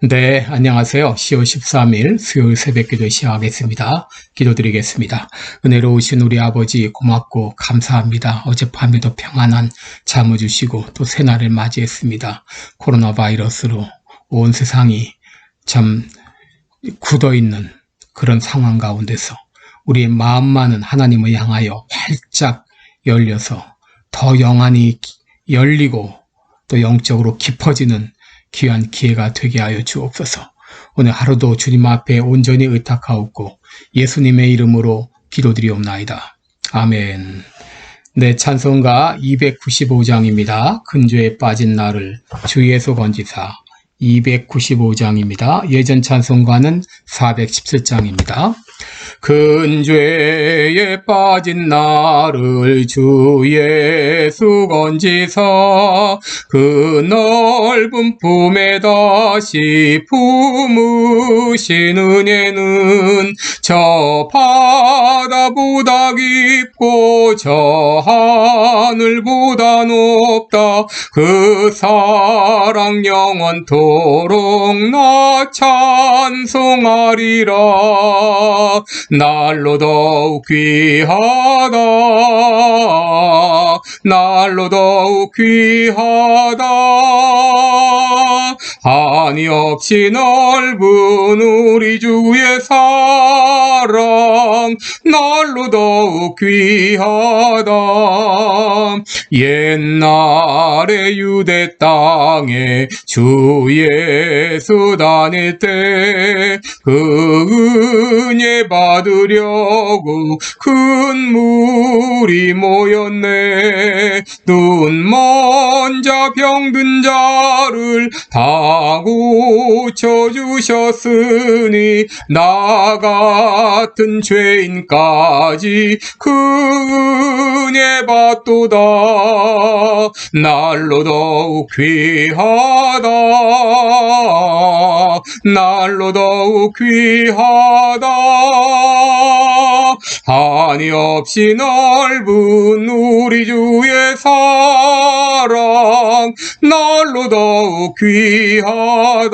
네, 안녕하세요. 10월 13일 수요일 새벽기도 시작하겠습니다. 기도드리겠습니다. 은혜로우신 우리 아버지 고맙고 감사합니다. 어젯밤에도 평안한 잠을 주시고 또 새날을 맞이했습니다. 코로나 바이러스로 온 세상이 참 굳어있는 그런 상황 가운데서 우리의 마음만은 하나님을 향하여 활짝 열려서 더 영안이 열리고 또 영적으로 깊어지는 귀한 기회가 되게 하여 주옵소서. 오늘 하루도 주님 앞에 온전히 의탁하옵고 예수님의 이름으로 기도드리옵나이다. 아멘. 네, 찬송가 295장입니다. 근죄에 빠진 나를 주에서 건지사. 295장입니다. 예전 찬송가는 417장입니다. 근죄에 빠진 나를 주 예수 건지사 그 넓은 품에 다시 품으신 은혜는 저 바다보다 깊고 저 하늘보다 높다. 그 사랑 영원토록 나 찬송하리라. 날로 더욱 귀하다. 날로 더욱 귀하다. 한이 없이 넓은 우리 주의 사랑 날로 더욱 귀하다. 옛날에 유대 땅에 주 예수 다닐 때 그 은혜 받으려고 큰 무리 모였네. 눈 먼 자 병든 자를 다 고쳐주셨으니 나 같은 죄인까지 그 은혜 받도다. 날로 더욱 귀하다. 날로 더욱 귀하다. 한이 없이 넓은 우리 주의 사랑 날로 더욱 귀하다.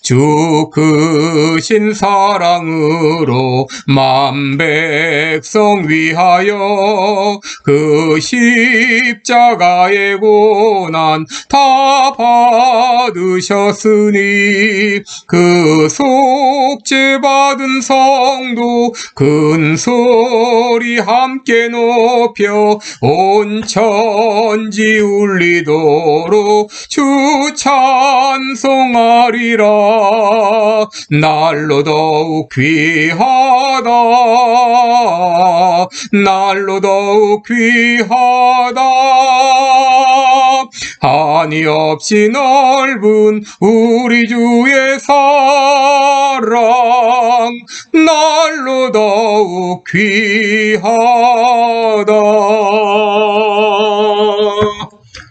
주 크신 사랑으로 만 백성 위하여 그 십자가의 고난 다 받으셨으니 그 속죄 받은 성도 큰 소리 함께 높여 온 천지 울리도록 주 찬송하리라. 날로 더욱 귀하다. 날로 더욱 귀하다. 한이 없이 넓은 우리 주의 사랑 날로 더욱 귀하다.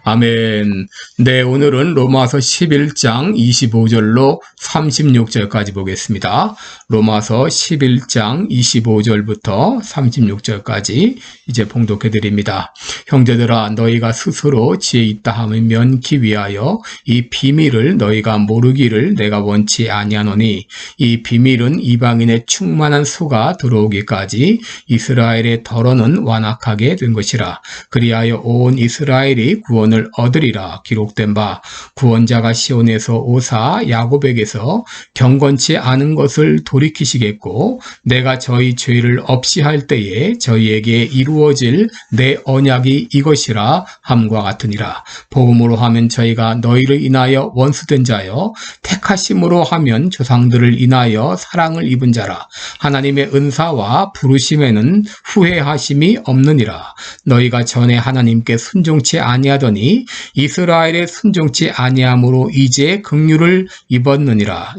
아멘. 네, 오늘은 로마서 11장 25절로 36절까지 보겠습니다. 로마서 11장 25절부터 36절까지 이제 봉독해 드립니다. 형제들아, 너희가 스스로 지혜 있다 함을 면키 위하여 이 비밀을 너희가 모르기를 내가 원치 아니하노니 이 비밀은 이방인의 충만한 수가 들어오기까지 이스라엘의 덜어는 완악하게 된 것이라. 그리하여 온 이스라엘이 구원을 얻으리라. 기록된 바 구원자가 시온에서 오사 야곱에게서 경건치 않은 것을 돌이키시겠고 내가 저희 죄를 없이 할 때에 저희에게 이루어질 내 언약이 이것이라 함과 같으니라. 복음으로 하면 저희가 너희를 인하여 원수된 자여 택하심으로 하면 조상들을 인하여 사랑을 입은 자라. 하나님의 은사와 부르심에는 후회하심이 없느니라. 너희가 전에 하나님께 순종치 아니하더니 이스라엘의 순종치 아니함으로 이제 긍휼을 입었느니라.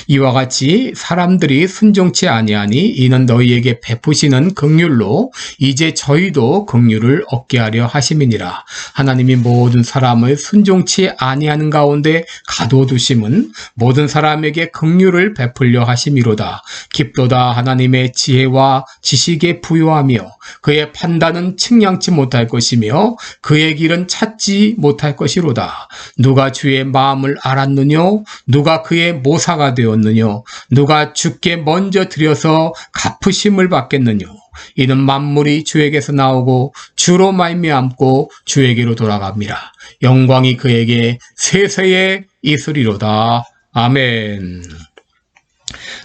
이와 같이 사람들이 순종치 아니하니 이는 너희에게 베푸시는 긍휼로 이제 저희도 긍휼을 얻게 하려 하심이니라. 하나님이 모든 사람을 순종치 아니하는 가운데 가둬두심은 모든 사람에게 긍휼을 베풀려 하심이로다. 깊도다 하나님의 지혜와 지식에 부요하며 그의 판단은 측량치 못할 것이며 그의 길은 찾지 못할 것이로다. 누가 주의 마음을 알았느냐? 누가 그의 모사가 되었느냐? 누가 주께 먼저 드려서 갚으심을 받겠느냐? 이는 만물이 주에게서 나오고 주로 말미암고 주에게로 돌아갑니다. 영광이 그에게 세세에 있으리로다. 아멘.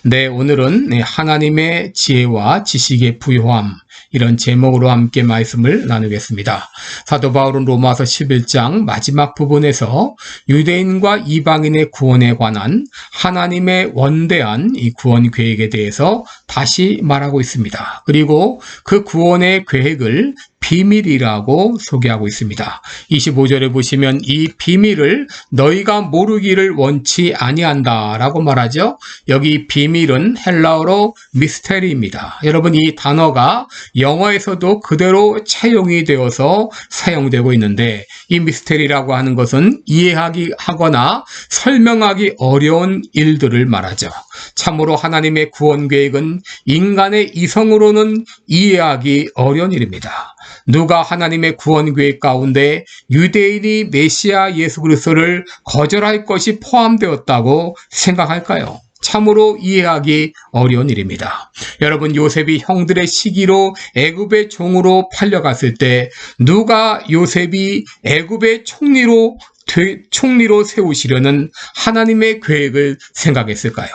네, 오늘은 하나님의 지혜와 지식의 부요함, 이런 제목으로 함께 말씀을 나누겠습니다. 사도 바울은 로마서 11장 마지막 부분에서 유대인과 이방인의 구원에 관한 하나님의 원대한 이 구원 계획에 대해서 다시 말하고 있습니다. 그리고 그 구원의 계획을 비밀이라고 소개하고 있습니다. 25절에 보시면 이 비밀을 너희가 모르기를 원치 아니한다 라고 말하죠. 여기 비밀은 헬라어로 미스테리입니다. 여러분, 이 단어가 영어에서도 그대로 차용이 되어서 사용되고 있는데, 이 미스테리라고 하는 것은 이해하거나 설명하기 어려운 일들을 말하죠. 참으로 하나님의 구원 계획은 인간의 이성으로는 이해하기 어려운 일입니다. 누가 하나님의 구원 계획 가운데 유대인이 메시아 예수 그리스도를 거절할 것이 포함되었다고 생각할까요? 참으로 이해하기 어려운 일입니다. 여러분, 요셉이 형들의 시기로 애굽의 종으로 팔려갔을 때 누가 요셉이 애굽의 총리로 세우시려는 하나님의 계획을 생각했을까요?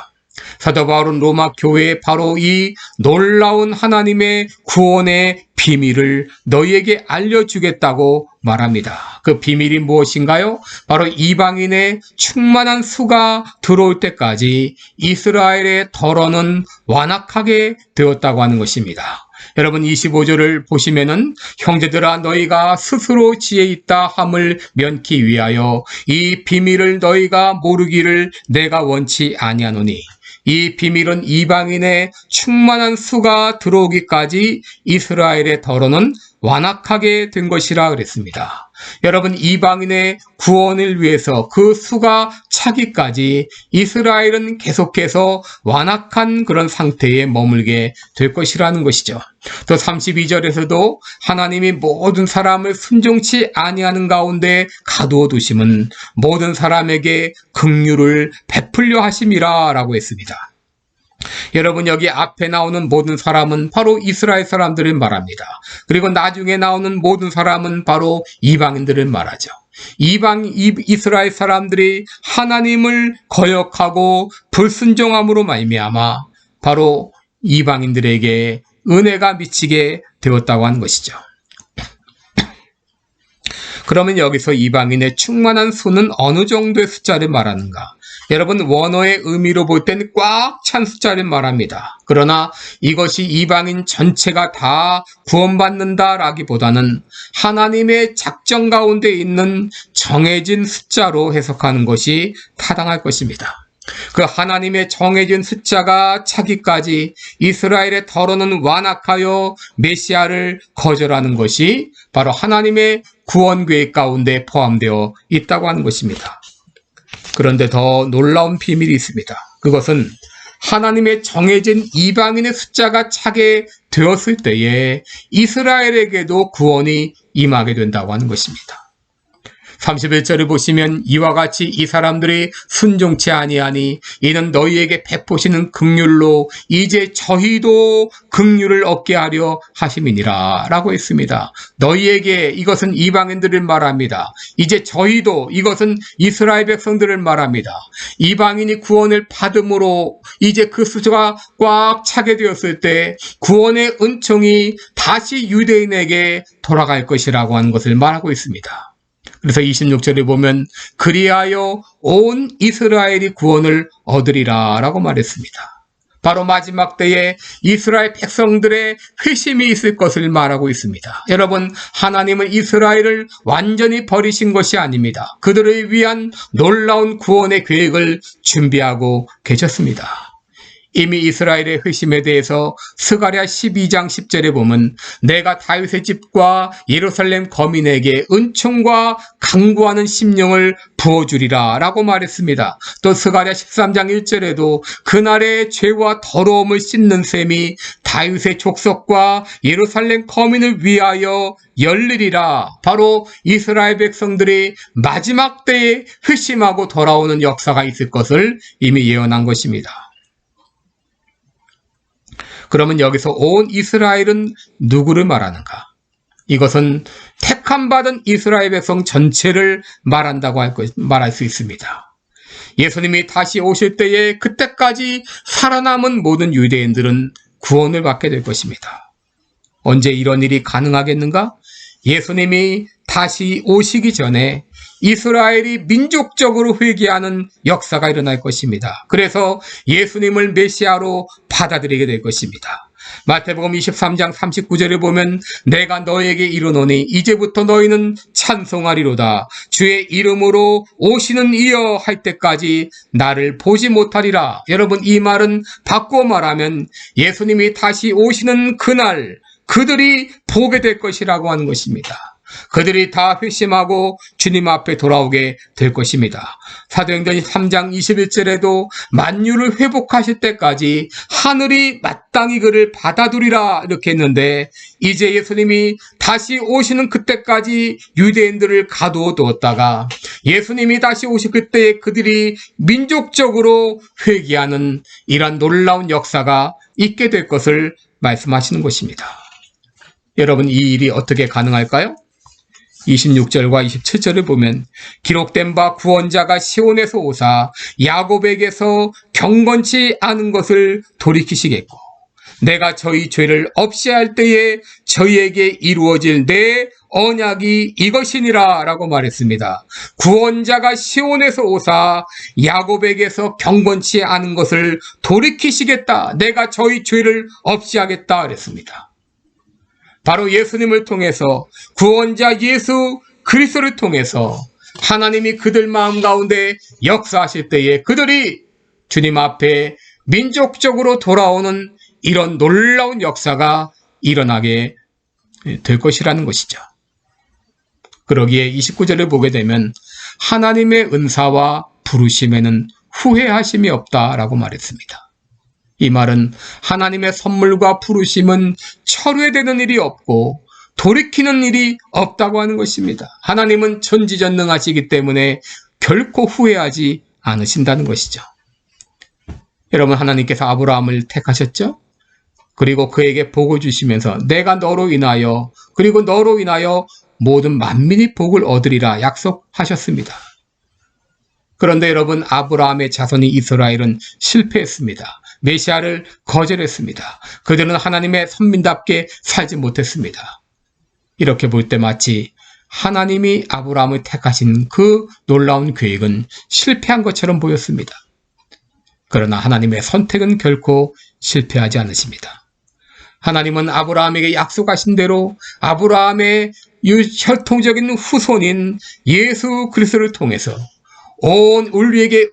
사도 바울은 로마 교회에 바로 이 놀라운 하나님의 구원의 비밀을 너희에게 알려주겠다고 말합니다. 그 비밀이 무엇인가요? 바로 이방인의 충만한 수가 들어올 때까지 이스라엘의 덜어는 완악하게 되었다고 하는 것입니다. 여러분, 25절을 보시면은 형제들아 너희가 스스로 지혜 있다 함을 면키 위하여 이 비밀을 너희가 모르기를 내가 원치 아니하노니 이 비밀은 이방인의 충만한 수가 들어오기까지 이스라엘의 덜어는 완악하게 된 것이라 그랬습니다. 여러분, 이방인의 구원을 위해서 그 수가 차기까지 이스라엘은 계속해서 완악한 그런 상태에 머물게 될 것이라는 것이죠. 또 32절에서도 하나님이 모든 사람을 순종치 아니하는 가운데 가두어 두심은 모든 사람에게 긍휼을 베풀려 하심이라 라고 했습니다. 여러분, 여기 앞에 나오는 모든 사람은 바로 이스라엘 사람들을 말합니다. 그리고 나중에 나오는 모든 사람은 바로 이방인들을 말하죠. 이스라엘 사람들이 하나님을 거역하고 불순종함으로 말미암아 바로 이방인들에게 은혜가 미치게 되었다고 하는 것이죠. 그러면 여기서 이방인의 충만한 수는 어느 정도의 숫자를 말하는가? 여러분, 원어의 의미로 볼 때는 꽉 찬 숫자를 말합니다. 그러나 이것이 이방인 전체가 다 구원받는다라기보다는 하나님의 작정 가운데 있는 정해진 숫자로 해석하는 것이 타당할 것입니다. 그 하나님의 정해진 숫자가 차기까지 이스라엘의 덜어는 완악하여 메시아를 거절하는 것이 바로 하나님의 구원 계획 가운데 포함되어 있다고 하는 것입니다. 그런데 더 놀라운 비밀이 있습니다. 그것은 하나님의 정해진 이방인의 숫자가 차게 되었을 때에 이스라엘에게도 구원이 임하게 된다고 하는 것입니다. 31절을 보시면 이와 같이 이 사람들이 순종치 아니하니 이는 너희에게 베푸시는 긍휼로 이제 저희도 긍휼을 얻게 하려 하심이니라 라고 했습니다. 너희에게, 이것은 이방인들을 말합니다. 이제 저희도, 이것은 이스라엘 백성들을 말합니다. 이방인이 구원을 받음으로 이제 그 수가 꽉 차게 되었을 때 구원의 은총이 다시 유대인에게 돌아갈 것이라고 하는 것을 말하고 있습니다. 그래서 26절에 보면 그리하여 온 이스라엘이 구원을 얻으리라 라고 말했습니다. 바로 마지막 때에 이스라엘 백성들의 회심이 있을 것을 말하고 있습니다. 여러분, 하나님은 이스라엘을 완전히 버리신 것이 아닙니다. 그들을 위한 놀라운 구원의 계획을 준비하고 계셨습니다. 이미 이스라엘의 회심에 대해서 스가랴 12장 10절에 보면 내가 다윗의 집과 예루살렘 거민에게 은총과 강구하는 심령을 부어주리라 라고 말했습니다. 또 스가랴 13장 1절에도 그날의 죄와 더러움을 씻는 셈이 다윗의 족속과 예루살렘 거민을 위하여 열리리라. 바로 이스라엘 백성들이 마지막 때에 회심하고 돌아오는 역사가 있을 것을 이미 예언한 것입니다. 그러면 여기서 온 이스라엘은 누구를 말하는가? 이것은 택함받은 이스라엘 백성 전체를 말한다고 말할 수 있습니다. 예수님이 다시 오실 때에 그때까지 살아남은 모든 유대인들은 구원을 받게 될 것입니다. 언제 이런 일이 가능하겠는가? 예수님이 다시 오시기 전에 이스라엘이 민족적으로 회개하는 역사가 일어날 것입니다. 그래서 예수님을 메시아로 받아들이게 될 것입니다. 마태복음 23장 39절에 보면 내가 너에게 이르노니 이제부터 너희는 찬송하리로다. 주의 이름으로 오시는 이여 할 때까지 나를 보지 못하리라. 여러분, 이 말은 바꾸어 말하면 예수님이 다시 오시는 그날 그들이 보게 될 것이라고 하는 것입니다. 그들이 다 회심하고 주님 앞에 돌아오게 될 것입니다. 사도행전 3장 21절에도 만유를 회복하실 때까지 하늘이 마땅히 그를 받아두리라 이렇게 했는데 이제 예수님이 다시 오시는 그때까지 유대인들을 가두어 두었다가 예수님이 다시 오실 그때에 그들이 민족적으로 회개하는 이런 놀라운 역사가 있게 될 것을 말씀하시는 것입니다. 여러분, 이 일이 어떻게 가능할까요? 26절과 27절을 보면 기록된 바 구원자가 시온에서 오사 야곱에게서 경건치 않은 것을 돌이키시겠고 내가 저희 죄를 없이 할 때에 저희에게 이루어질 내 언약이 이것이니라 라고 말했습니다. 구원자가 시온에서 오사 야곱에게서 경건치 않은 것을 돌이키시겠다. 내가 저희 죄를 없이 하겠다 그랬습니다. 바로 예수님을 통해서 구원자 예수 그리스도를 통해서 하나님이 그들 마음 가운데 역사하실 때에 그들이 주님 앞에 민족적으로 돌아오는 이런 놀라운 역사가 일어나게 될 것이라는 것이죠. 그러기에 29절을 보게 되면 하나님의 은사와 부르심에는 후회하심이 없다라고 말했습니다. 이 말은 하나님의 선물과 부르심은 철회되는 일이 없고 돌이키는 일이 없다고 하는 것입니다. 하나님은 전지전능하시기 때문에 결코 후회하지 않으신다는 것이죠. 여러분, 하나님께서 아브라함을 택하셨죠? 그리고 그에게 복을 주시면서 내가 너로 인하여 그리고 너로 인하여 모든 만민이 복을 얻으리라 약속하셨습니다. 그런데 여러분, 아브라함의 자손이 이스라엘은 실패했습니다. 메시아를 거절했습니다. 그들은 하나님의 선민답게 살지 못했습니다. 이렇게 볼 때 마치 하나님이 아브라함을 택하신 그 놀라운 계획은 실패한 것처럼 보였습니다. 그러나 하나님의 선택은 결코 실패하지 않으십니다. 하나님은 아브라함에게 약속하신 대로 아브라함의 혈통적인 후손인 예수 그리스도를 통해서 온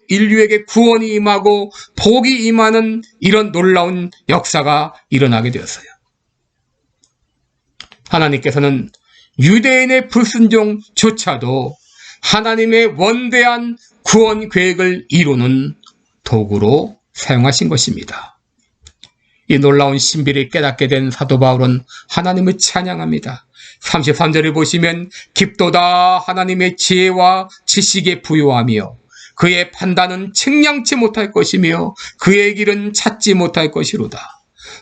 인류에게 구원이 임하고 복이 임하는 이런 놀라운 역사가 일어나게 되었어요. 하나님께서는 유대인의 불순종조차도 하나님의 원대한 구원 계획을 이루는 도구로 사용하신 것입니다. 이 놀라운 신비를 깨닫게 된 사도 바울은 하나님을 찬양합니다. 33절을 보시면 깊도다 하나님의 지혜와 지식에 부요하며 그의 판단은 측량치 못할 것이며 그의 길은 찾지 못할 것이로다.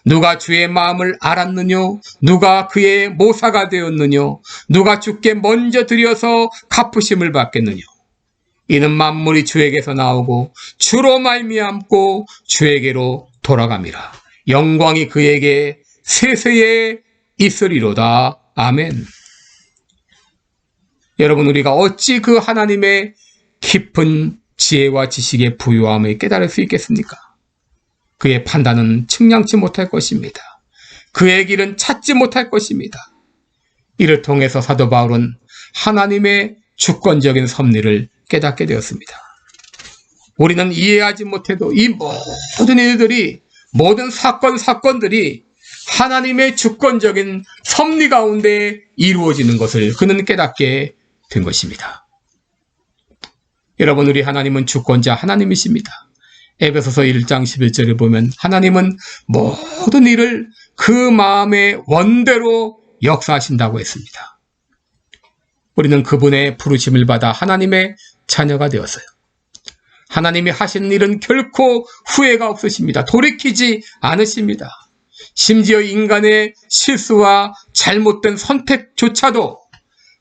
누가 주의 마음을 알았느냐? 누가 그의 모사가 되었느냐? 누가 주께 먼저 드려서 갚으심을 받겠느냐? 이는 만물이 주에게서 나오고 주로 말미암고 주에게로 돌아감이라. 영광이 그에게 세세에 있으리로다. 아멘. 여러분, 우리가 어찌 그 하나님의 깊은 지혜와 지식의 부요함을 깨달을 수 있겠습니까? 그의 판단은 측량치 못할 것입니다. 그의 길은 찾지 못할 것입니다. 이를 통해서 사도 바울은 하나님의 주권적인 섭리를 깨닫게 되었습니다. 우리는 이해하지 못해도 이 모든 일들이, 모든 사건들이 하나님의 주권적인 섭리 가운데 이루어지는 것을 그는 깨닫게 된 것입니다. 여러분, 우리 하나님은 주권자 하나님이십니다. 에베소서 1장 11절에 보면 하나님은 모든 일을 그 마음의 원대로 역사하신다고 했습니다. 우리는 그분의 부르심을 받아 하나님의 자녀가 되었어요. 하나님이 하신 일은 결코 후회가 없으십니다. 돌이키지 않으십니다. 심지어 인간의 실수와 잘못된 선택조차도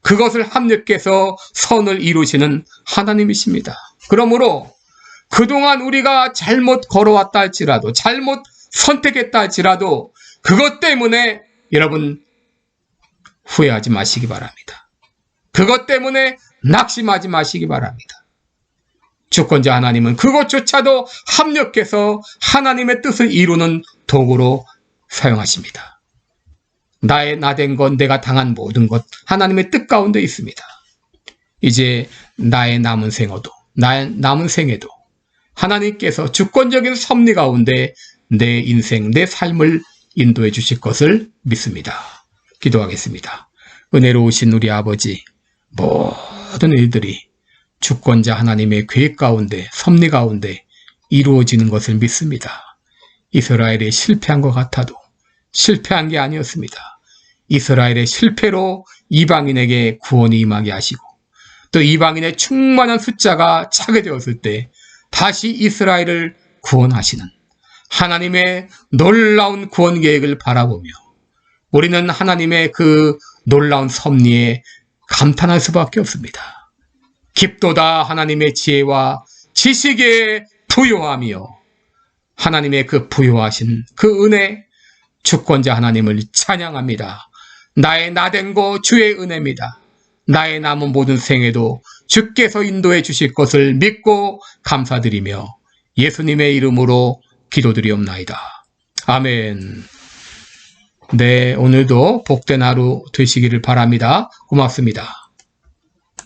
그것을 합력해서 선을 이루시는 하나님이십니다. 그러므로 그동안 우리가 잘못 걸어왔다 할지라도, 잘못 선택했다 할지라도 그것 때문에 여러분 후회하지 마시기 바랍니다. 그것 때문에 낙심하지 마시기 바랍니다. 주권자 하나님은 그것조차도 합력해서 하나님의 뜻을 이루는 도구로 사용하십니다. 나된 것, 내가 당한 모든 것 하나님의 뜻 가운데 있습니다. 이제 나의 남은 생에도 하나님께서 주권적인 섭리 가운데 내 인생, 내 삶을 인도해 주실 것을 믿습니다. 기도하겠습니다. 은혜로우신 우리 아버지, 모든 일들이 주권자 하나님의 계획 가운데, 섭리 가운데 이루어지는 것을 믿습니다. 이스라엘이 실패한 것 같아도 실패한 게 아니었습니다. 이스라엘의 실패로 이방인에게 구원이 임하게 하시고, 또 이방인의 충만한 숫자가 차게 되었을 때 다시 이스라엘을 구원하시는 하나님의 놀라운 구원 계획을 바라보며 우리는 하나님의 그 놀라운 섭리에 감탄할 수밖에 없습니다. 깊도다 하나님의 지혜와 지식에 부요하며 하나님의 그 부요하신 그 은혜, 주권자 하나님을 찬양합니다. 나의 나된 거 주의 은혜입니다. 나의 남은 모든 생에도 주께서 인도해 주실 것을 믿고 감사드리며 예수님의 이름으로 기도드리옵나이다. 아멘. 네, 오늘도 복된 하루 되시기를 바랍니다. 고맙습니다.